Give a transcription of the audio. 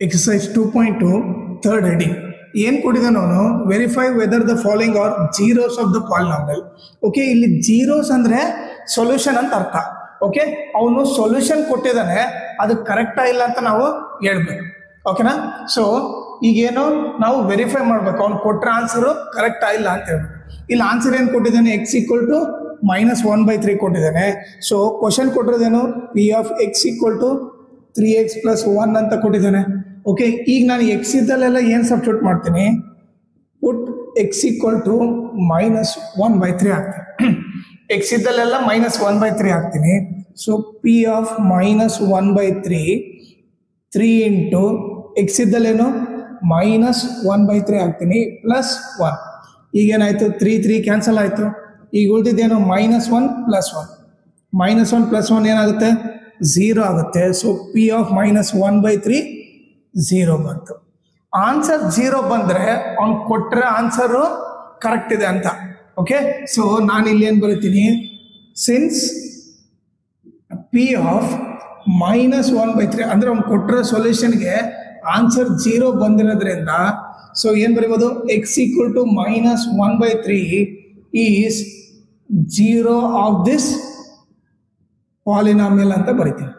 Exercise 2.2 third heading. ಏನು ಕೊಟ್ಟಿದ್ದಾನೆ ಅವನು verify whether the following are zeros of the polynomial. Okay, ಇಲ್ಲಿ zeros ಅಂದ್ರೆ ಸೊಲ್ಯೂಷನ್ ಅಂತ ಅರ್ಥ. ಓಕೆ, ಅವನು ಸೊಲ್ಯೂಷನ್ ಕೊಟ್ಟಿದ್ದಾನೆ, ಅದು ಕರೆಕ್ಟಾ ಇಲ್ಲ ಅಂತ ನಾವು ಹೇಳ್ಬೇಕು. ಓಕೆನಾ? ಸೊ ಈಗೇನು ನಾವು ವೆರಿಫೈ ಮಾಡ್ಬೇಕು, ಅವ್ನು ಕೊಟ್ರ ಆನ್ಸರು ಕರೆಕ್ಟಾ ಇಲ್ಲ ಅಂತ ಹೇಳ್ಬೇಕು. ಇಲ್ಲಿ ಆನ್ಸರ್ ಏನು ಕೊಟ್ಟಿದ್ದಾನೆ, x ಈಕ್ವಲ್ ಟು -1/3 ಕೊಟ್ಟಿದ್ದಾನೆ. ಸೊ ಕ್ವಶನ್ ಕೊಟ್ಟಿರೋದೇನು, p of x equal to 3x + 1 ಅಂತ ಕೊಟ್ಟಿದ್ದಾನೆ. ಓಕೆ, ಈಗ ನಾನು ಎಕ್ಸ್ ಇದ್ದಲ್ಲೆಲ್ಲ ಏನು ಸಬ್ಸ್ಟಿಟ್ಯೂಟ್ ಮಾಡ್ತೀನಿ, ಪುಟ್ x ಈಕ್ವಲ್ ಟು -1/3 ಹಾಕ್ತೀನಿ. ಎಕ್ಸ್ ಇದ್ದಲ್ಲೆಲ್ಲ -1/3 ಹಾಕ್ತೀನಿ. So p of -1/3 3 into x ಇದ್ದಲ್ಲೇನು -1/3 ಹಾಕ್ತೀನಿ ಪ್ಲಸ್ 1. ಈಗೇನಾಯಿತು, 3 ಕ್ಯಾನ್ಸಲ್ ಆಯಿತು. ಈಗ ಉಳಿದಿದ್ದೇನು -1 + 1. -1 + 1 ಏನಾಗುತ್ತೆ, 0 ಆಗುತ್ತೆ. ಸೊ p ಆಫ್ -1/3 0 ಬಂತು. ಆನ್ಸರ್ 0 ಬಂದರೆ ಅವ್ನು ಕೊಟ್ಟರೆ ಆನ್ಸರು ಕರೆಕ್ಟ್ ಇದೆ ಅಂತ. ಓಕೆ, ಸೊ ನಾನು ಇಲ್ಲಿ ಏನು ಬರೀತೀನಿ, ಸಿನ್ಸ್ p ಆಫ್ -1/3 ಅಂದರೆ ಅವ್ನು ಕೊಟ್ಟರೆ ಸೊಲ್ಯೂಷನ್ಗೆ ಆನ್ಸರ್ 0 ಬಂದಿರೋದ್ರಿಂದ ಸೊ ಏನು ಬರೀಬೋದು, x equal to -1/3 is 0 of this polynomial ಅಂತ ಬರಿತೀವಿ.